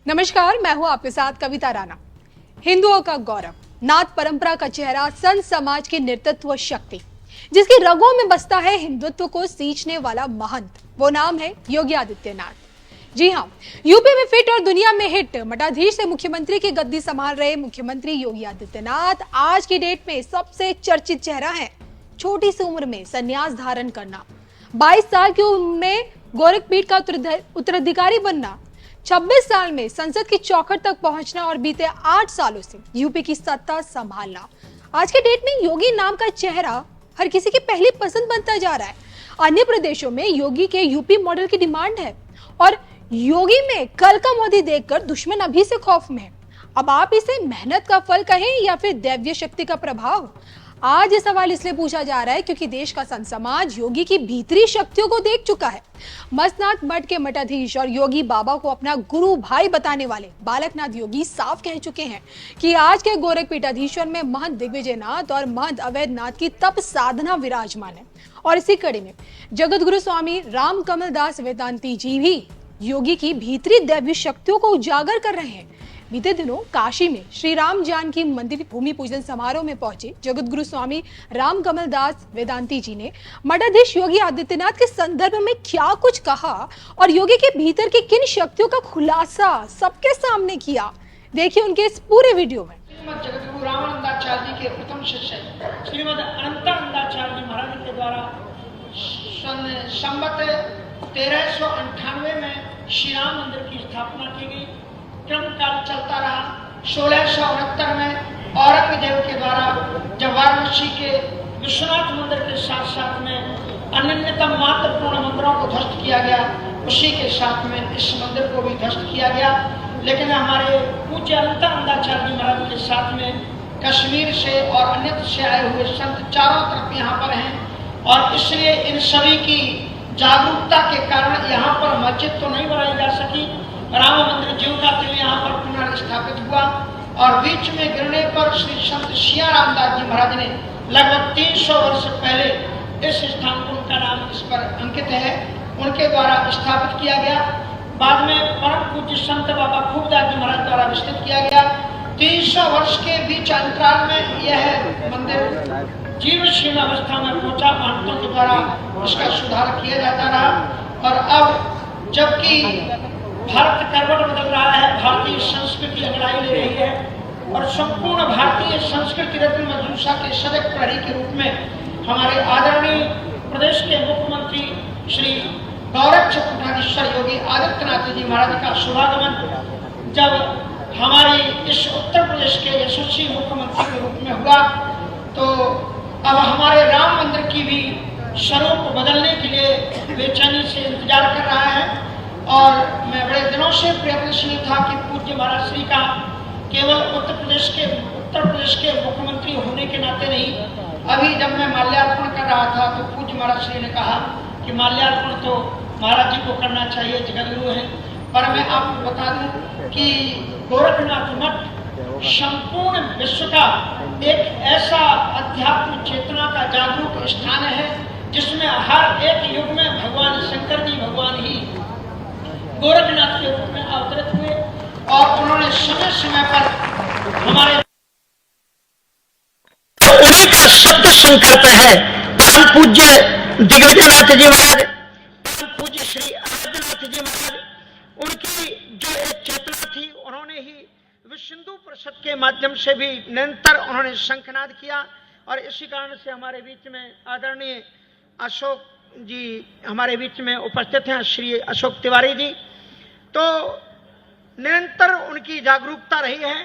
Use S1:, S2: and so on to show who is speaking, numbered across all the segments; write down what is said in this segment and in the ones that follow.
S1: नमस्कार, मैं हूं आपके साथ कविता राणा। हिंदुओं का गौरव, नाथ परंपरा का चेहरा, संत समाज की नेतृत्व शक्ति, जिसकी रगों में बसता है हिंदुत्व को सींचने वाला महंत, वो नाम है योगी आदित्यनाथ। जी हाँ, यूपी में फिट और दुनिया में हिट मठाधीश से मुख्यमंत्री की गद्दी संभाल रहे मुख्यमंत्री योगी आदित्यनाथ आज की डेट में सबसे चर्चित चेहरा है। छोटी सी उम्र में संन्यास धारण करना, 22 साल की उम्र में गोरखपीठ का उत्तराधिकारी बनना, 26 साल में संसद की चौखट तक पहुंचना और बीते 8 सालों से यूपी की सत्ता संभालना, आज के डेट में योगी नाम का चेहरा हर किसी की पहली पसंद बनता जा रहा है। अन्य प्रदेशों में योगी के यूपी मॉडल की डिमांड है और योगी में कल का मोदी देखकर दुश्मन अभी से खौफ में है। अब आप इसे मेहनत का फल कहें या फिर दैवीय शक्ति का प्रभाव, आज ये सवाल इसलिए पूछा जा रहा है क्योंकि देश का संत समाज योगी की भीतरी शक्तियों को देख चुका है। मस्तनाथ मठ के मठाधीश और योगी बाबा को अपना गुरु भाई बताने वाले बालकनाथ योगी साफ कह चुके हैं कि आज के गोरखपीठाधीश्वर में महंत दिग्विजयनाथ और महंत अवैधनाथ की तप साधना विराजमान है। और इसी कड़ी में जगत गुरु स्वामी राम कमल दास वेदांती जी भी योगी की भीतरी दैवी शक्तियों को उजागर कर रहे हैं। बीते दिनों काशी में श्री राम जानकी मंदिर भूमि पूजन समारोह में पहुंचे जगत गुरु स्वामी राम कमल दास वेदांती जी ने मठाधीश योगी आदित्यनाथ के संदर्भ में क्या कुछ कहा और योगी के भीतर की किन शक्तियों का खुलासा सबके सामने किया, देखिए उनके इस पूरे वीडियो में।
S2: जगत गुरु रामानंदाचार्य जी के उत्तम शिष्य श्रीमद अनंतानंदाचार्य जी महाराज के द्वारा संवत 1398 में श्री राम मंदिर की स्थापना की गई। क्रम काल चलता रहा। 1669 में औरंगजेब के द्वारा जब वाराणसी के विश्वनाथ मंदिर के साथ साथ में अन्यतम महत्वपूर्ण मंदिरों को ध्वस्त किया गया, उसी के साथ में इस मंदिर को भी ध्वस्त किया गया। लेकिन हमारे पूज्य अनंतानंदाचार्य महाराज के साथ में कश्मीर से और अन्यत्र से आए हुए संत चारों तरफ यहाँ पर हैं और इसलिए इन सभी की जागरूकता के कारण यहाँ पर मस्जिद तो नहीं बनाई जा सकी। राम मंदिर जीव का तिल यहाँ पर पुनर्स्थापित हुआ और बीच में गिरने पर श्री संत सिया रामदास जी महाराज ने लगभग 300 वर्ष पहले इस स्थान को, उनका नाम इस पर अंकित है, उनके द्वारा स्थापित किया गया। बाद में परम पूज्य संत बाबा खूबदास जी महाराज द्वारा विस्तृत किया गया। 300 वर्ष के बीच अंतराल में यह मंदिर जीर्णशीर्ण अवस्था में पहुंचा। महंतों के द्वारा इसका सुधार किया जाता रहा और अब जबकि भारत करवट बदल रहा है, भारतीय संस्कृति अंगड़ाई ले रही है और संपूर्ण भारतीय संस्कृति रत्न मंजूषा के सजग प्रहरी के रूप में हमारे आदरणीय प्रदेश के मुख्यमंत्री श्री गौरक्षपीठाधीश्वर योगी आदित्यनाथ जी महाराज का शुभागमन जब हमारी इस उत्तर प्रदेश के यशस्वी मुख्यमंत्री के रूप में हुआ तो अब हमारे राम मंदिर की भी स्वरूप बदलने के लिए बेचैनी से इंतजार कर रहा है। और मैं बड़े दिनों से प्रयत्नशील था कि पूज्य महाराज श्री का केवल उत्तर प्रदेश के मुख्यमंत्री होने के नाते नहीं, अभी जब मैं माल्यार्पण कर रहा था तो पूज्य महाराज श्री ने कहा कि माल्यार्पण तो महाराज जी को करना चाहिए, जगतगुरु हैं। पर मैं आपको बता दूं कि गोरखनाथ मठ संपूर्ण विश्व का एक ऐसा अध्यात्म चेतना का जागरूक स्थान है जिसमें हर एक युग में भगवान शंकर जी भगवान ही गोरखनाथ के रूप में अवतरित हुए और उन्होंने समय समय पर हमारे
S3: उन्हीं का शब्द संकल्प है। परम पूज्य दिग्विजयनाथ जी महाराज, परम पूज्य श्री आदित्यनाथ जी महाराज, उनकी जो एक चेतना थी उन्होंने ही विश्व हिंदू परिषद के माध्यम से भी निरंतर उन्होंने शंखनाद किया और इसी कारण से हमारे बीच में आदरणीय अशोक जी हमारे बीच में उपस्थित हैं, श्री अशोक तिवारी जी। तो निरंतर उनकी जागरूकता रही है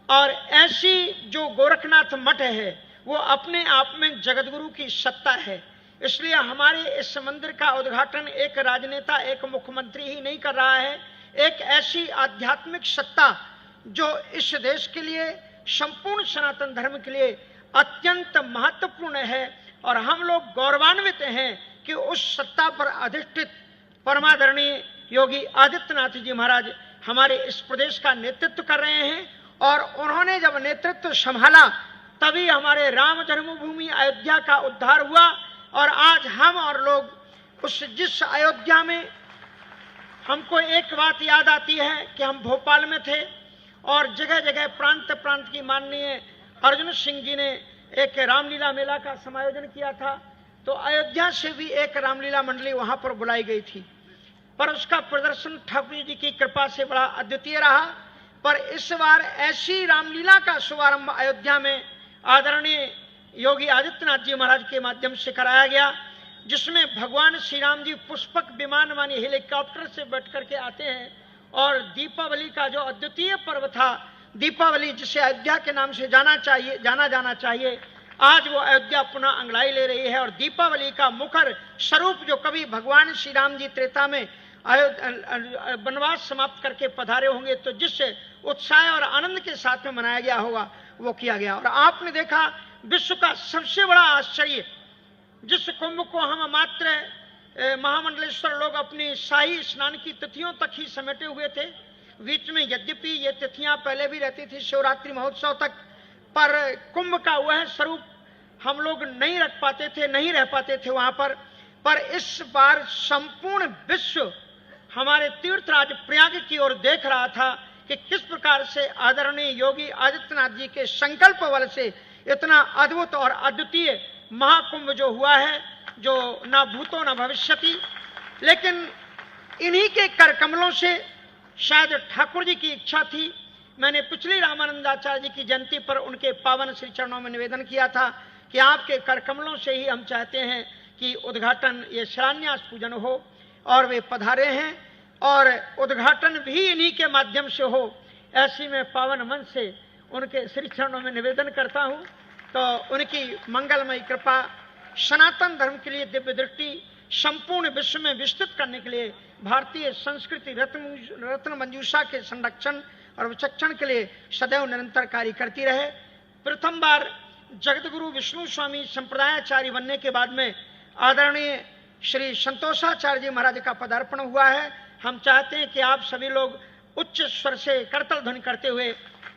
S3: और ऐसी जो गोरखनाथ मठ है वो अपने आप में जगतगुरु की सत्ता है। इसलिए हमारे इस मंदिर का उद्घाटन एक राजनेता, एक मुख्यमंत्री ही नहीं कर रहा है, एक ऐसी आध्यात्मिक सत्ता जो इस देश के लिए, संपूर्ण सनातन धर्म के लिए अत्यंत महत्वपूर्ण है और हम लोग गौरवान्वित हैं कि उस सत्ता पर अधिष्ठित परमादरणीय योगी आदित्यनाथ जी महाराज हमारे इस प्रदेश का नेतृत्व कर रहे हैं और उन्होंने जब नेतृत्व संभाला तभी हमारे राम जन्मभूमि अयोध्या का उद्धार हुआ और आज हम और लोग जिस अयोध्या में
S2: हमको एक बात याद आती है कि हम भोपाल में थे और जगह जगह प्रांत प्रांत की माननीय अर्जुन सिंह जी ने एक रामलीला मेला का समायोजन किया था, तो अयोध्या से भी एक रामलीला मंडली वहां पर बुलाई गई थी, पर उसका प्रदर्शन ठाकुर जी की कृपा से बड़ा अद्वितीय रहा। पर इस बार ऐसी रामलीला का शुभारंभ अयोध्या में आदरणीय योगी आदित्यनाथ जी महाराज के माध्यम से कराया गया, जिसमें भगवान श्री राम जी पुष्पक विमान मानी हेलीकॉप्टर से बैठ करके आते हैं और दीपावली का जो अद्वितीय पर्व था, दीपावली जिसे अयोध्या के नाम से जाना जाना चाहिए, आज वो अयोध्या पुनः अंगड़ाई ले रही है। और दीपावली का मुखर स्वरूप जो कभी भगवान श्री राम जी त्रेता में वनवास समाप्त करके पधारे होंगे, तो जिससे उत्साह और आनंद के साथ में मनाया गया होगा वो किया गया। और आपने देखा विश्व का सबसे बड़ा आश्चर्य, जिस कुंभ को हम मात्र महामंडलेश्वर लोग अपनी शाही स्नान की तिथियों तक ही समेटे हुए थे, बीच में यद्यपि ये तिथियां पहले भी रहती थी शिवरात्रि महोत्सव तक, पर कुंभ का वह स्वरूप हम लोग नहीं रख पाते थे, नहीं रह पाते थे वहां पर इस बार संपूर्ण विश्व हमारे तीर्थराज प्रयाग की ओर देख रहा था कि किस प्रकार से आदरणीय योगी आदित्यनाथ जी के संकल्प बल से इतना अद्भुत और अद्वितीय महाकुंभ जो हुआ है, जो ना भूतो ना भविष्यति। लेकिन इन्हीं के कर कमलों से शायद ठाकुर जी की इच्छा थी। मैंने पिछली रामानंदाचार्य जी की जयंती पर उनके पावन श्री चरणों में निवेदन किया था कि आपके कर कमलों से ही हम चाहते हैं कि उद्घाटन, ये शिलान्यास पूजन हो, और वे पधारे हैं और उद्घाटन भी इन्हीं के माध्यम से हो, ऐसी मैं पावन मन से उनके श्री चरणों में निवेदन करता हूं। तो उनकी मंगलमयी कृपा सनातन धर्म के लिए दिव्य दृष्टि संपूर्ण विश्व में विस्तृत करने के लिए भारतीय संस्कृति रत्न मंजूषा के संरक्षण और विचक्षण के लिए सदैव निरंतर कार्य करती रहे। प्रथम बार जगतगुरु विष्णु स्वामी संप्रदायाचार्य बनने के बाद में आदरणीय श्री संतोषाचार्य जी महाराज का पदार्पण हुआ है। हम चाहते हैं कि आप सभी लोग उच्च स्वर से करतल ध्वनि करते हुए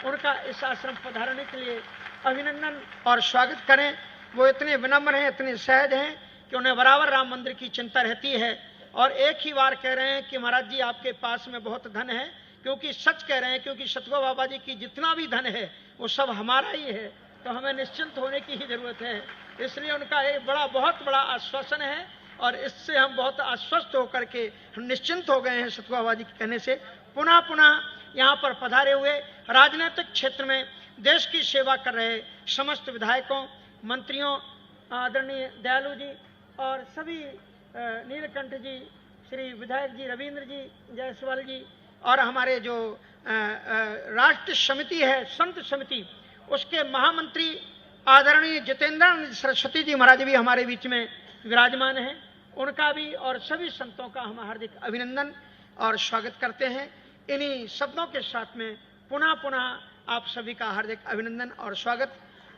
S2: उनका इस आश्रम पधारने के लिए अभिनंदन और स्वागत करें। वो इतने विनम्र हैं, इतने सहज हैं कि उन्हें बराबर राम मंदिर की चिंता रहती है और एक ही बार कह रहे हैं कि महाराज जी आपके पास में बहुत धन है, क्योंकि सच कह रहे हैं, क्योंकि सतगुरु बाबा जी की जितना भी धन है वो सब हमारा ही है, तो हमें निश्चिंत होने की ही जरूरत है। इसलिए उनका एक बहुत बड़ा आश्वासन है और इससे हम बहुत आश्वस्त होकर के निश्चिंत हो गए हैं सतगुरु बाबा जी के कहने से। पुनः यहाँ पर पधारे हुए राजनीतिक क्षेत्र में देश की सेवा कर रहे समस्त विधायकों, मंत्रियों, आदरणीय दयालु जी और सभी नीलकंठ जी, श्री विधायक जी रविंद्र जी जायसवाल जी, और हमारे जो राष्ट्र समिति है, संत समिति, उसके महामंत्री आदरणीय जितेंद्र सरस्वती जी महाराज भी हमारे बीच में विराजमान हैं। उनका भी और सभी संतों का हम हार्दिक अभिनंदन और स्वागत करते हैं। इन्हीं शब्दों के साथ में पुनः आप सभी का हार्दिक अभिनंदन और स्वागत।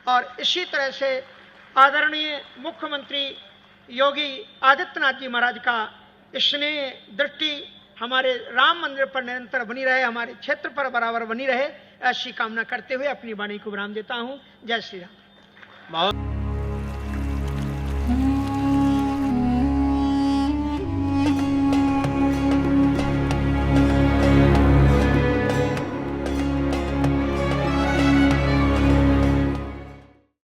S2: और इसी तरह से आदरणीय मुख्यमंत्री योगी आदित्यनाथ जी महाराज का स्नेह दृष्टि हमारे राम मंदिर पर निरंतर बनी रहे, हमारे क्षेत्र पर बराबर बनी रहे, ऐसी कामना करते हुए अपनी वाणी को विराम देता हूं। जय श्री राम।